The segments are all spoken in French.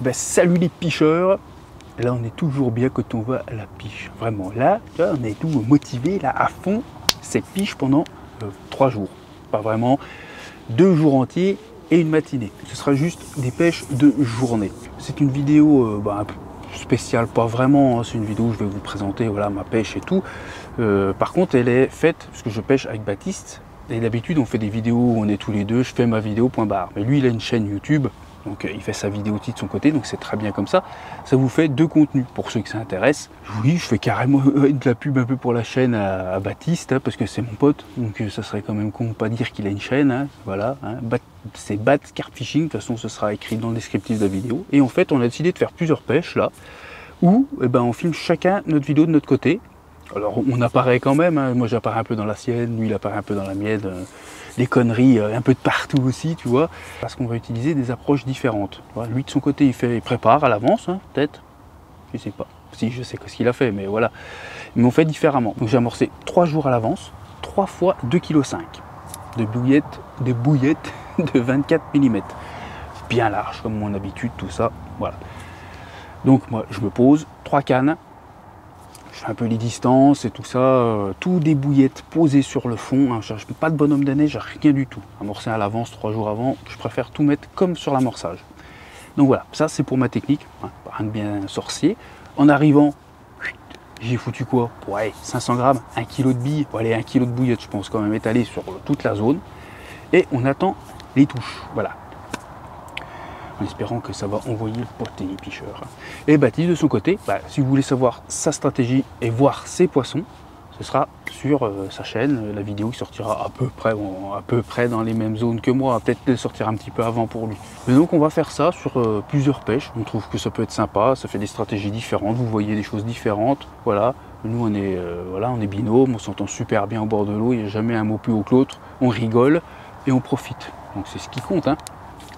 Ben, salut les pêcheurs. Là on est toujours bien quand on va à la pêche. Vraiment là, tu vois, on est tout motivé là à fond. C'est pêche pendant 3 jours. Pas vraiment 2 jours entiers et une matinée. Ce sera juste des pêches de journée. C'est une vidéo un peu spéciale, pas vraiment. Hein. C'est une vidéo où je vais vous présenter voilà, ma pêche et tout. Par contre elle est faite parce que je pêche avec Baptiste. Et d'habitude on fait des vidéos où on est tous les deux. Je fais ma vidéo point barre. Mais lui il a une chaîne YouTube. Donc il fait sa vidéo de son côté, donc c'est très bien comme ça. Ça vous fait 2 contenus pour ceux que ça intéresse. Oui, je fais carrément de la pub un peu pour la chaîne à Baptiste, hein, parce que c'est mon pote. Donc ça serait quand même con de pas dire qu'il a une chaîne. Hein, voilà, hein. C'est Bat Carp Fishing, de toute façon ce sera écrit dans le descriptif de la vidéo. Et en fait on a décidé de faire plusieurs pêches là, où on filme chacun notre vidéo de notre côté. Alors on apparaît quand même, hein. Moi j'apparais un peu dans la sienne, lui il apparaît un peu dans la mienne. Les conneries un peu de partout aussi, tu vois, parce qu'on va utiliser des approches différentes. Voilà, lui de son côté il prépare à l'avance, hein, peut-être, je sais pas, si je sais ce qu'il a fait, mais voilà, mais on fait différemment. Donc j'ai amorcé 3 jours à l'avance, 3 fois 2,5 kg de bouillettes de 24 mm, bien large comme mon habitude, tout ça, voilà. Donc moi je me pose 3 cannes. Je fais un peu les distances et tout ça, tout des bouillettes posées sur le fond, hein. Je cherche pas de bonhomme de neige, rien du tout. Amorcer à l'avance 3 jours avant, je préfère tout mettre comme sur l'amorçage. Donc voilà, ça c'est pour ma technique, hein, rien de bien sorcier. En arrivant, j'ai foutu quoi? Ouais, 500 grammes, 1 kg de billes, bon, allez, 1 kg de bouillettes, je pense quand même étalé sur toute la zone. Et on attend les touches, voilà. En espérant que ça va envoyer le poté les pêcheurs. Et Baptiste de son côté, si vous voulez savoir sa stratégie et voir ses poissons, ce sera sur sa chaîne, la vidéo qui sortira à peu près dans les mêmes zones que moi, peut-être elle sortira un petit peu avant pour lui. Mais donc on va faire ça sur plusieurs pêches, on trouve que ça peut être sympa, ça fait des stratégies différentes, vous voyez des choses différentes, voilà. Nous on est binôme, on s'entend super bien au bord de l'eau, il n'y a jamais un mot plus haut que l'autre, on rigole et on profite. Donc c'est ce qui compte, hein.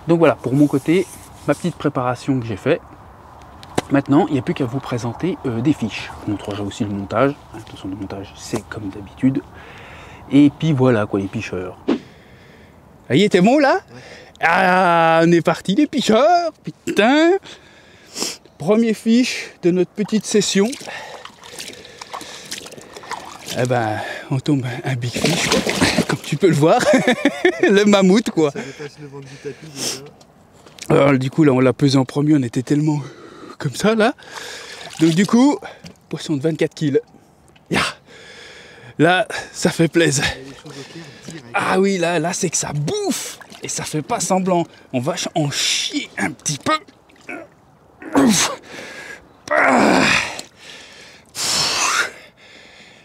Donc voilà, pour mon côté, ma petite préparation que j'ai fait. Maintenant, il n'y a plus qu'à vous présenter des fiches. Je vous montrerai aussi le montage. De toute façon, le montage, c'est comme d'habitude. Et puis voilà, quoi, les pêcheurs. Ça y est, t'es bon, là? Ouais. Ah, on est parti, les pêcheurs. Putain. Premier fiche de notre petite session. Eh ben, on tombe un big fish, quoi. Comme tu peux le voir. Le mammouth, quoi. Ça dépasse le ventre du tapis, déjà. Alors, du coup, là, on l'a pesé en premier, on était tellement comme ça, là. Donc, du coup, poisson de 24 kg. Yeah. Là, ça fait plaisir. Ah oui, là, c'est que ça bouffe. Et ça fait pas semblant. On va en chier un petit peu.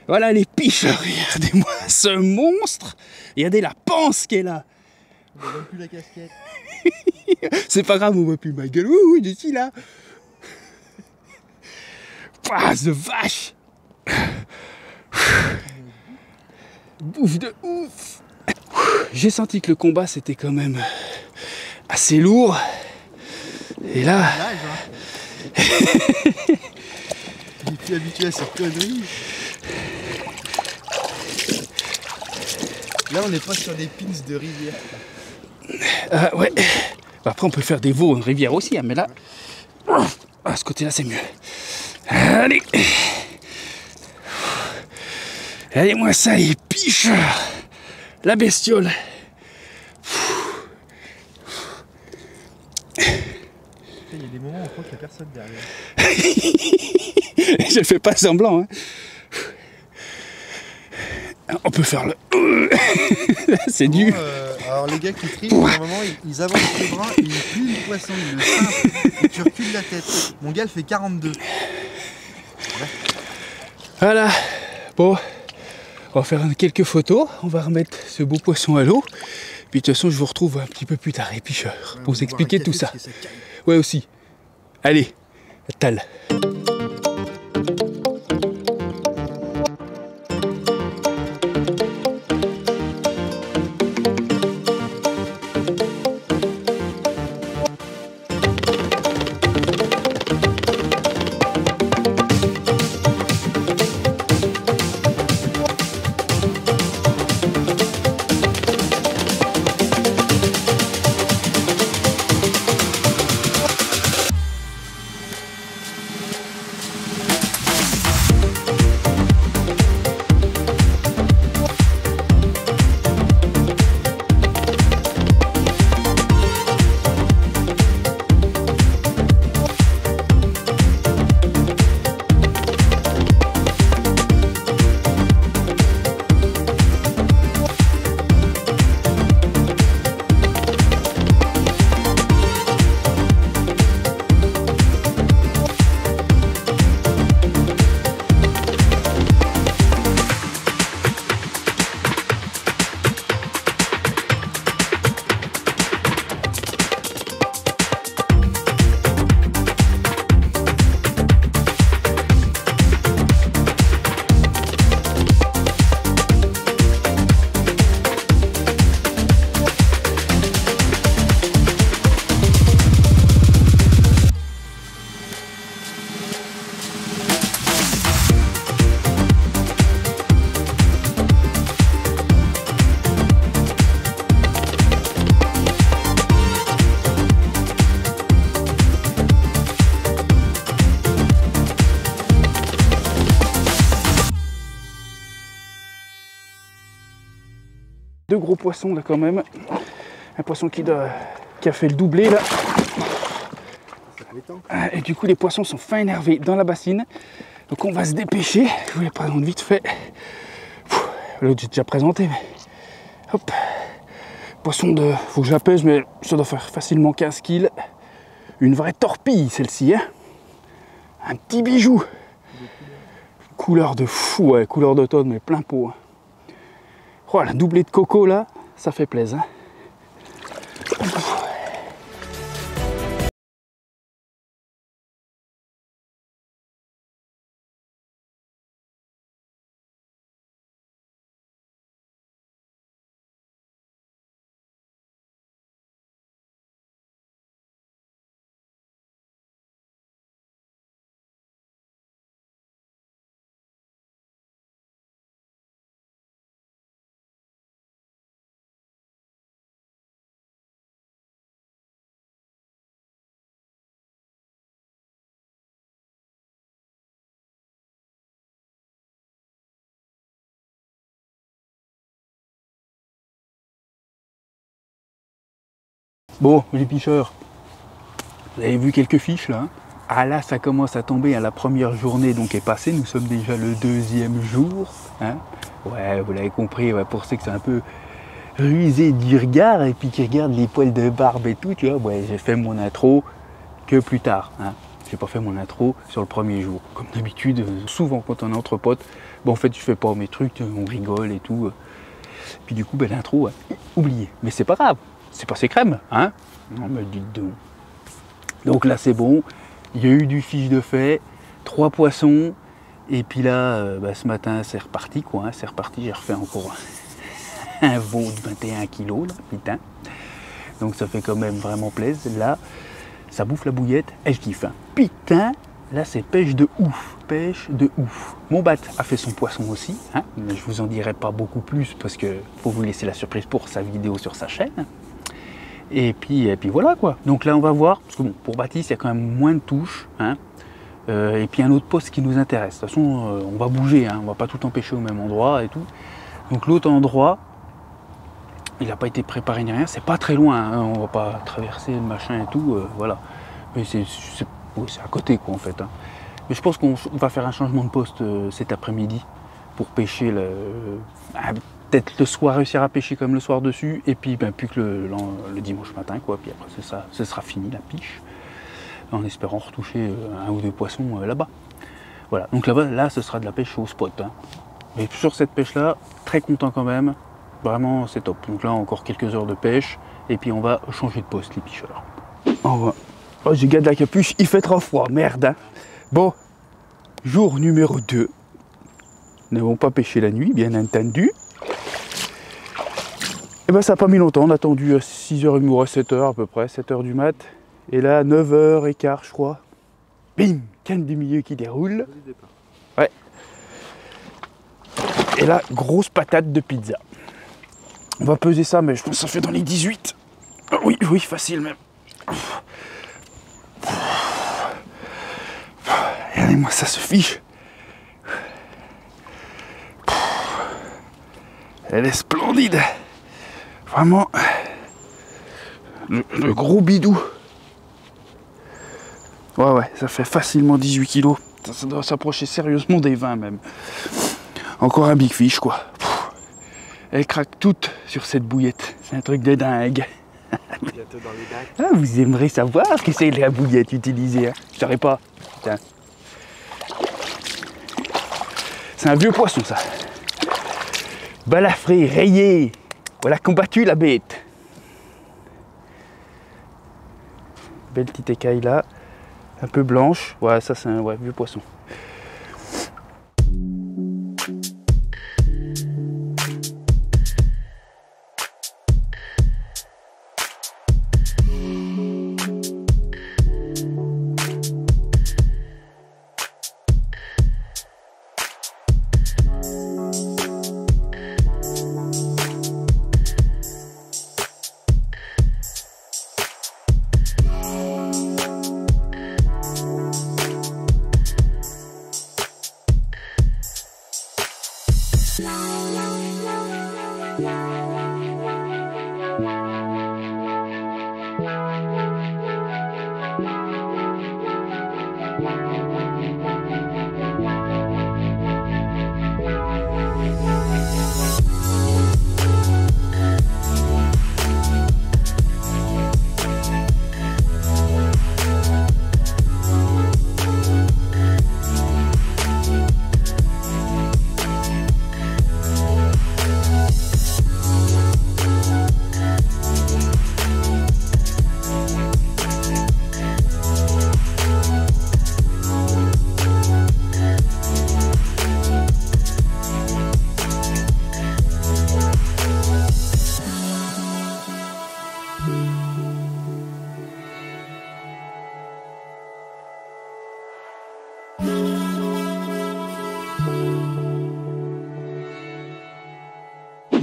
Voilà les pêcheurs, regardez-moi ce monstre. Regardez la panse qui est là. On voit même plus la casquette. C'est pas grave, on voit plus ma gueule. Ouh, je suis là. Ah, de vache. Bouffe de ouf. J'ai senti que le combat c'était quand même assez lourd. Et là... Il est plus habitué à cette connerie. Là, on n'est pas sur des pins de rivière. Ouais. Après, on peut faire des veaux en rivière aussi, hein, mais là, à ce côté-là, c'est mieux. Allez. Allez-moi ça, les pêcheurs. La bestiole. Il y a des moments où on croit qu'il n'y a personne derrière. Je ne fais pas semblant, hein. On peut faire le... C'est dur. Alors les gars qui triment, normalement ils avancent les bras et ils plient le poisson, ils le savent, et tu recules la tête. Mon gars il fait 42. Voilà. Bon, on va faire quelques photos, on va remettre ce beau poisson à l'eau. Puis de toute façon je vous retrouve un petit peu plus tard, les pêcheurs, pour vous expliquer tout ça. Ouais aussi. Allez, tal. Deux gros poissons là quand même. Un poisson qui a fait le doublé là. Et du coup les poissons sont fin énervés dans la bassine. Donc on va se dépêcher. Je voulais présenter vite fait. L'autre j'ai déjà présenté, mais hop. Poisson de. Faut que je la pèse, mais ça doit faire facilement 15 kg. Une vraie torpille celle-ci, hein. Un petit bijou. Couleur de fou, ouais, couleur d'automne, mais plein pot. Hein. Oh, la doublée de coco là, ça fait plaisir. Hein. Bon, les pêcheurs, vous avez vu quelques fiches là, hein. Ah là, ça commence à tomber, hein. La première journée donc est passée, nous sommes déjà le deuxième jour. Hein. Ouais, vous l'avez compris, ouais, pour ceux que c'est un peu rusé du regard et puis qui regardent les poils de barbe et tout, tu vois, ouais, j'ai fait mon intro que plus tard. Hein. J'ai pas fait mon intro sur le premier jour. Comme d'habitude, souvent quand on est entre potes, bon, en fait je fais pas mes trucs, on rigole et tout. Puis du coup, ben, l'intro, oublié. Mais c'est pas grave. C'est passé crème, hein? Non, mais dites donc. Donc là, c'est bon. Il y a eu du fiche de fait, 3 poissons. Et puis là, bah, ce matin, c'est reparti, quoi. Hein, c'est reparti. J'ai refait encore un veau de 21 kg, là, putain. Donc ça fait quand même vraiment plaisir. Là, ça bouffe la bouillette. Elle kiffe. Hein. Putain, là, c'est pêche de ouf. Pêche de ouf. Mon bat a fait son poisson aussi. Hein, mais je vous en dirai pas beaucoup plus parce que faut vous laisser la surprise pour sa vidéo sur sa chaîne. Et puis voilà quoi. Donc là on va voir, parce que bon, pour Baptiste il y a quand même moins de touches. Hein, et puis un autre poste qui nous intéresse. De toute façon on va bouger, hein, on va pas tout empêcher au même endroit et tout. Donc l'autre endroit, il n'a pas été préparé ni rien, c'est pas très loin, hein, on va pas traverser le machin et tout, voilà. Mais c'est à côté quoi en fait. Hein. Mais je pense qu'on va faire un changement de poste cet après-midi pour pêcher peut-être le soir réussir à pêcher comme le soir dessus et puis ben, plus que le dimanche matin quoi, puis après ce sera fini la piche en espérant retoucher un ou deux poissons là-bas. Voilà, donc là ce sera de la pêche au spot. Hein. Mais sur cette pêche là, très content quand même, vraiment c'est top. Donc là encore quelques heures de pêche et puis on va changer de poste les pêcheurs. Oh, je garde la capuche, il fait trop froid, merde. Hein. Bon, jour numéro 2. Nous n'avons pas pêché la nuit, bien entendu. Et ben ça n'a pas mis longtemps, on a attendu à 6h, il nous reste 7h à peu près, 7h du mat. Et là, 9h15 je crois. Bim, canne du milieu qui déroule. Ouais. Et là, grosse patate de pizza. On va peser ça, mais je pense que ça fait dans les 18. Oui, oui, facile même. Regardez-moi, ça se fiche. Elle est splendide. Vraiment, le gros bidou. Ouais, ça fait facilement 18 kg. Ça doit s'approcher sérieusement des 20 même. Encore un big fish quoi. Elle craque toute sur cette bouillette. C'est un truc de dingue. Bientôt dans les bacs. Ah, vous aimeriez savoir ce que c'est la bouillette utilisée. Hein. Je saurais pas. Putain. C'est un vieux poisson ça. Balafré, rayé. Voilà combattu la bête. Belle petite écaille là. Un peu blanche. Ouais, ça c'est un vieux poisson.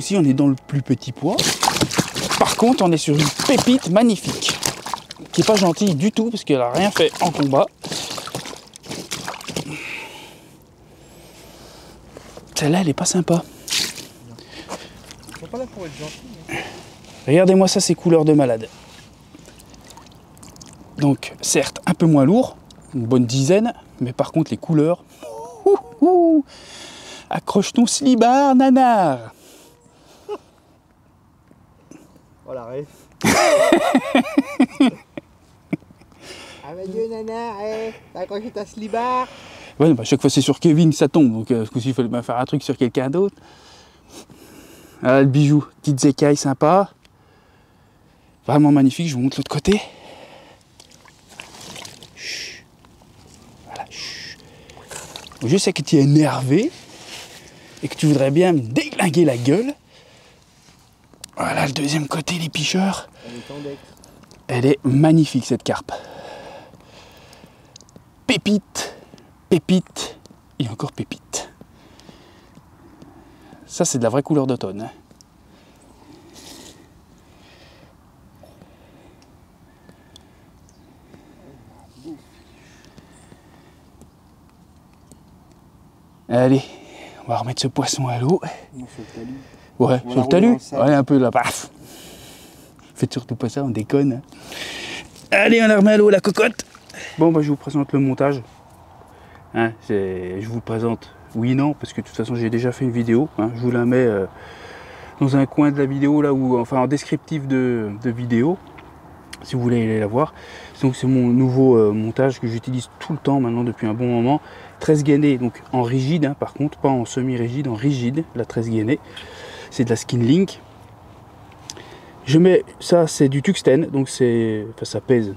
souci, on est dans le plus petit poids. Par contre, on est sur une pépite magnifique, qui n'est pas gentille du tout, parce qu'elle n'a rien fait en combat. Celle-là, elle est pas sympa. Ils sont pas là pour être gentils. Hein. Regardez-moi ça, ces couleurs de malade. Donc, certes, un peu moins lourd, une bonne dizaine, mais par contre, les couleurs... Accroche ton slibard, nanar. Voilà, rêve. Avec Dieu, nanar, t'as accroché ta slibard. Ouais, bah, chaque fois c'est sur Kevin que ça tombe, donc ce coup-ci il fallait bien faire un truc sur quelqu'un d'autre. Ah, le bijou, petite écaille sympa. Vraiment magnifique, je vous montre l'autre côté. Chut. Voilà, chut. Je sais que tu es énervé et que tu voudrais bien me déglinguer la gueule. Voilà le deuxième côté, les picheurs. Elle est magnifique cette carpe. Pépite, pépite et encore pépite. Ça c'est de la vraie couleur d'automne. Hein. Allez, on va remettre ce poisson à l'eau. Ouais, sur le talus. Ouais, un peu là. Paf. Faites surtout pas ça, on déconne. Allez, on la remet à l'eau, la cocotte. Bon, bah, je vous présente le montage. Hein, je vous le présente, oui, non, parce que de toute façon, j'ai déjà fait une vidéo. Hein, je vous la mets dans un coin de la vidéo, là où, enfin, en descriptif de vidéo, si vous voulez aller la voir. Donc, c'est mon nouveau montage que j'utilise tout le temps maintenant depuis un bon moment. 13 gainés, donc en rigide, hein, par contre, pas en semi-rigide, en rigide, la 13 gainés. C'est de la Skin Link. Je mets ça, c'est du tungstène, donc c'est, enfin, ça pèse.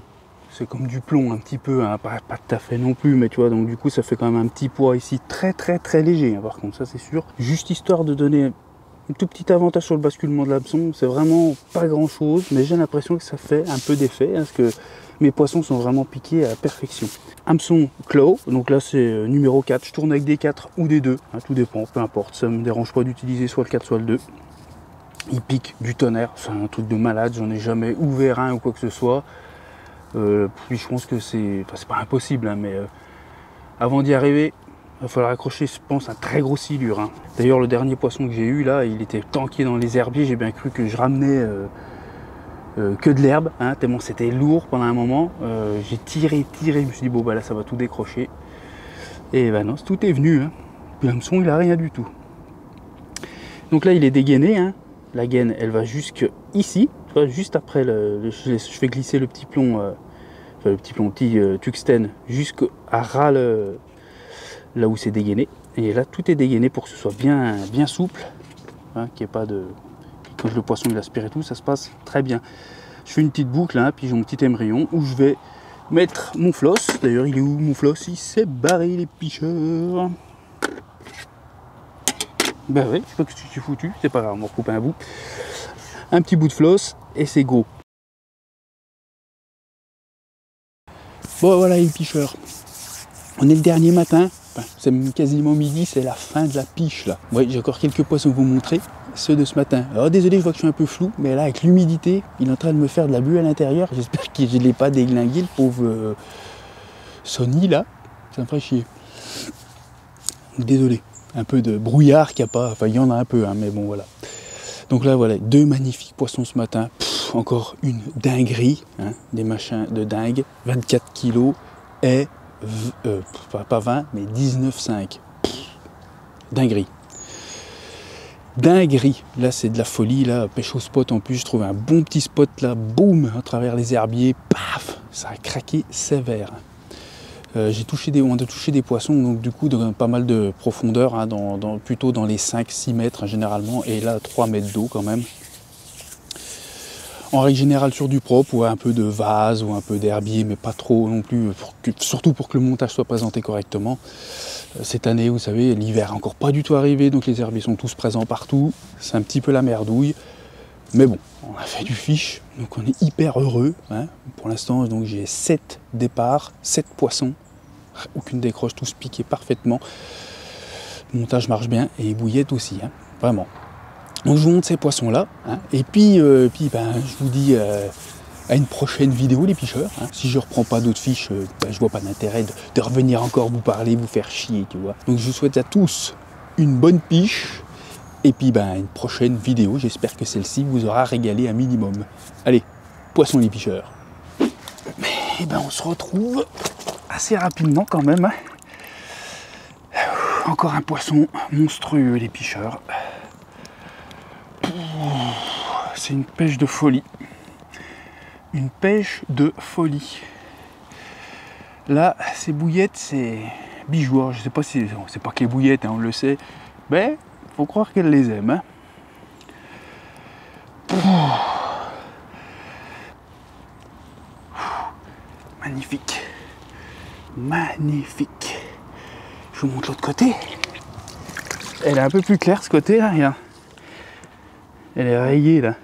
C'est comme du plomb un petit peu, hein, pas tout à fait non plus, mais tu vois, donc du coup ça fait quand même un petit poids ici très léger, hein, par contre, ça c'est sûr. Juste histoire de donner un tout petit avantage sur le basculement de l'hameçon, c'est vraiment pas grand chose, mais j'ai l'impression que ça fait un peu d'effet, hein, parce que mes poissons sont vraiment piqués à la perfection. Hameçon Claw, donc là c'est numéro 4, je tourne avec des 4 ou des 2, hein, tout dépend, peu importe, ça me dérange pas d'utiliser soit le 4 soit le 2. Il pique du tonnerre, c'est un truc de malade, j'en ai jamais ouvert un ou quoi que ce soit. Puis je pense que c'est, enfin, c'est pas impossible, hein, mais avant d'y arriver, il va falloir accrocher, je pense, un très gros silure. Hein. D'ailleurs, le dernier poisson que j'ai eu là, il était tanké dans les herbiers, j'ai bien cru que je ramenais que de l'herbe, hein, tellement c'était lourd pendant un moment. J'ai tiré, je me suis dit, bon bah là ça va tout décrocher. Et ben non, tout est venu. Hein. Puis l'hameçon, il a rien du tout. Donc là, il est dégainé. Hein. La gaine, elle va jusque ici, tu vois, juste après je fais glisser le petit plomb, enfin le petit tungstène jusqu'à ras là où c'est dégainé. Et là, tout est dégainé pour que ce soit bien souple, hein, qu'il n'y ait pas de... Quand le poisson il aspire et tout, ça se passe très bien. Je fais une petite boucle, hein, puis j'ai mon petit émerillon où je vais mettre mon floss. D'ailleurs, il est où mon floss? Il s'est barré, les picheurs. Ben oui, je sais pas que je suis foutu, c'est pas grave, on va recouper un bout. Un petit bout de floss et c'est go. Bon voilà les picheurs. On est le dernier matin, enfin, c'est quasiment midi, c'est la fin de la piche là. Oui, j'ai encore quelques poissons à vous montrer, ceux de ce matin. Alors désolé, je vois que je suis un peu flou, mais là avec l'humidité, il est en train de me faire de la buée à l'intérieur. J'espère que je ne l'ai pas déglingué, le pauvre Sony là. Ça me ferait chier. Désolé. Un peu de brouillard qu'il n'y a pas, enfin il y en a un peu, hein, mais bon voilà. Donc là voilà, deux magnifiques poissons ce matin. Pff, encore une dinguerie, hein, des machins de dingue. 24 kilos et pas 20 mais 19,5. Dinguerie. Dinguerie. Là c'est de la folie, là, pêche au spot en plus, je trouve un bon petit spot là, boum, à travers les herbiers, paf, ça a craqué sévère. On a touché des poissons, donc du coup de pas mal de profondeur, hein, plutôt dans les 5-6 mètres généralement, et là 3 mètres d'eau quand même. En règle générale sur du propre, ou un peu de vase ou un peu d'herbier, mais pas trop non plus, surtout pour que le montage soit présenté correctement. Cette année, vous savez, l'hiver n'est encore pas du tout arrivé, donc les herbiers sont tous présents partout, c'est un petit peu la merdouille. Mais bon, on a fait du fiche, donc on est hyper heureux. Hein. Pour l'instant, donc j'ai 7 départs, 7 poissons, aucune décroche, tous piqués parfaitement. Le montage marche bien et les bouillettes aussi, hein. Vraiment. Donc je vous montre ces poissons-là. Hein. Et puis, ben, je vous dis à une prochaine vidéo, les pêcheurs. Hein. Si je reprends pas d'autres fiches, ben, je vois pas d'intérêt de revenir encore vous parler, vous faire chier, tu vois. Donc je vous souhaite à tous une bonne piche. Et puis ben, une prochaine vidéo. J'espère que celle-ci vous aura régalé un minimum. Allez, poissons les pêcheurs. Et ben on se retrouve assez rapidement quand même. Hein. Encore un poisson monstrueux, les pêcheurs. C'est une pêche de folie. Une pêche de folie. Là, ces bouillettes, c'est bijoux. Je sais pas si c'est pas que les bouillettes, hein, on le sait, mais faut croire qu'elle les aime. Hein. Magnifique. Magnifique. Je vous montre l'autre côté. Elle est un peu plus claire ce côté là, regarde. Elle est rayée là.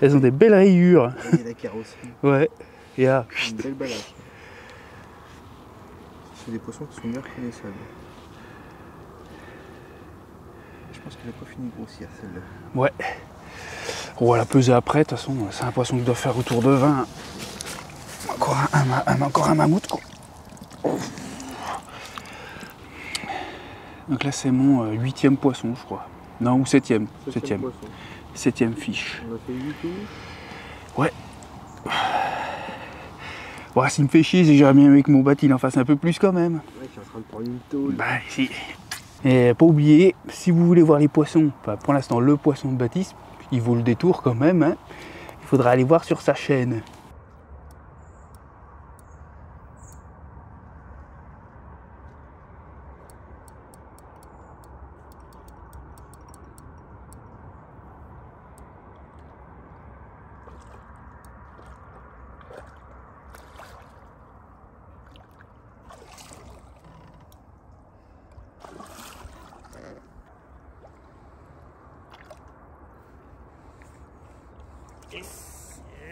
Elles ont des belles rayures. Et la carrosserie. Ouais. Et là. Une belle balade. C'est des poissons qui sont bien reconnaissables. Je pense qu'elle n'a pas fini de grossir celle-là. Ouais. On va la peser après, de toute façon, c'est un poisson qui doit faire autour de 20. Encore un mammouth quoi. Donc là c'est mon 8e poisson je crois. Non, ou 7e. 7e fiche. On a fait 8 tout. Ouais. Bon, s'il me fait chier, c'est que j'aimerais bien avec mon bateau il en fasse un peu plus quand même. Ouais, qui est en train de prendre une tôle. Bah si. Et pas oublier, si vous voulez voir les poissons, enfin, pour l'instant le poisson de Baptiste, il vaut le détour quand même. Hein. Il faudra aller voir sur sa chaîne.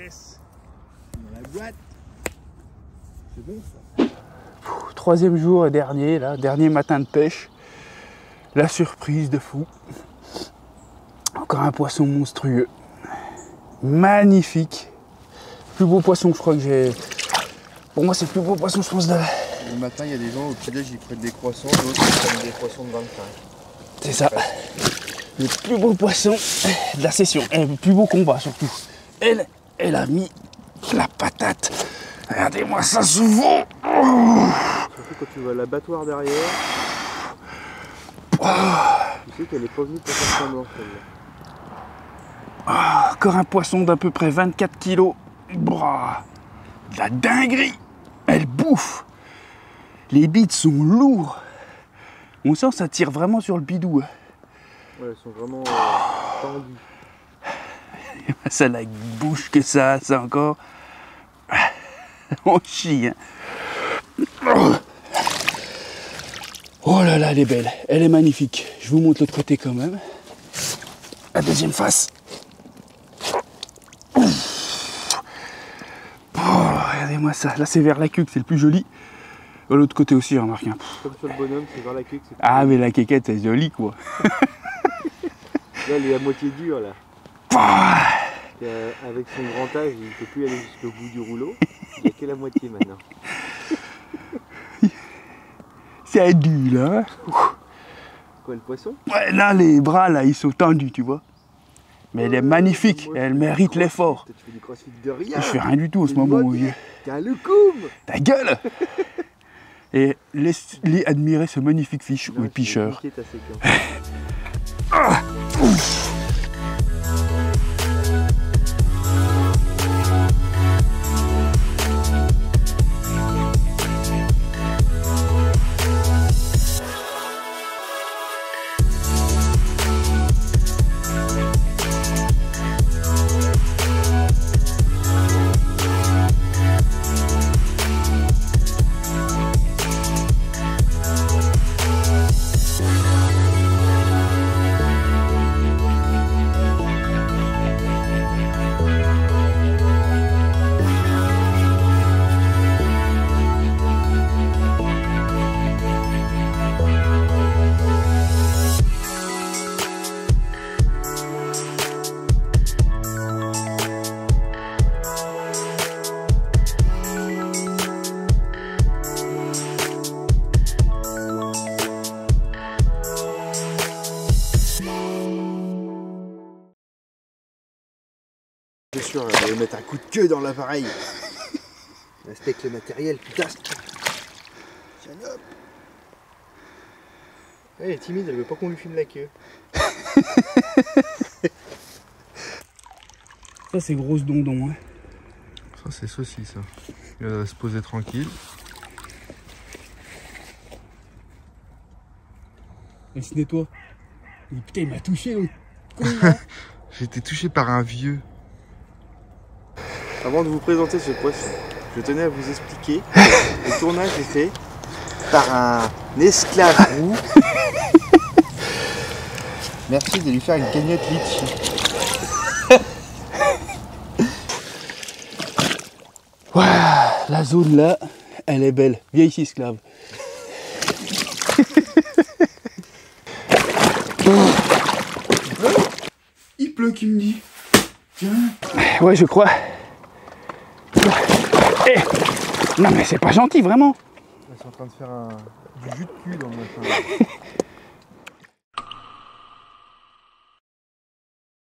Yes. Dans la boîte. C'est bon ça. 3e jour et dernier, là, dernier matin de pêche. La surprise de fou. Encore un poisson monstrueux. Magnifique. Plus beau poisson que je crois que j'ai. Pour moi c'est le plus beau poisson je pense de... Le matin il y a des gens au petit-déj ils prennent des croissants, d'autres ils prennent des poissons de 25. C'est ça. Le plus beau poisson de la session. Et le plus beau combat surtout. Elle a mis la patate. Regardez-moi ça souvent. Surtout quand tu vois l'abattoir derrière. Tu sais qu'elle est pas venue pour faire semblant celle-là. Encore un poisson d'à peu près 24 kg. De la dinguerie. Elle bouffe. Les bites sont lourds. On sent que ça tire vraiment sur le bidou. Ouais, elles sont vraiment tendues. Ça la bouche que ça encore. On chie. Hein. Oh là là, elle est belle. Elle est magnifique. Je vous montre l'autre côté quand même. La deuxième face. Oh, regardez-moi ça. Là, c'est vers la queue que c'est le plus joli. De l'autre côté aussi, remarquez. Comme sur le bonhomme, c'est vers la queue que c'est. Ah, mais la quéquette, c'est joli quoi. Là, elle est à moitié dure là. Avec son grand âge, il ne peut plus aller jusqu'au bout du rouleau. Il n'y a que la moitié maintenant. C'est dur là. Quoi, le poisson? Ouais, là, les bras, là, ils sont tendus, tu vois. Mais elle est magnifique. Elle mérite l'effort. Tu fais du crossfit de rien. Je fais rien du tout en ce moment, mon vieux. T'as le coum. Ta gueule. Et laisse-les admirer ce magnifique fiche ou picheur. sûr, elle va mettre un coup de queue dans l'appareil. Respecte le matériel, putain. Tiens, hop. Elle est timide, elle veut pas qu'on lui filme la queue. Ça c'est grosse dondon. Hein. Ça c'est saucisse. Ça. Il va se poser tranquille. Elle se nettoie. Et putain, il m'a touché l'autre. J'ai été touché par un vieux. Avant de vous présenter ce poisson, je tenais à vous expliquer que le tournage est fait par un esclave roux. Merci de lui faire une cagnotte litchi. Voilà, la zone là, elle est belle. Viens ici, esclave. Il pleut, qui me dit. Tiens. Ouais, je crois. Eh, non mais c'est pas gentil, vraiment. Ils sont en train de faire du jus de cul dans le machin.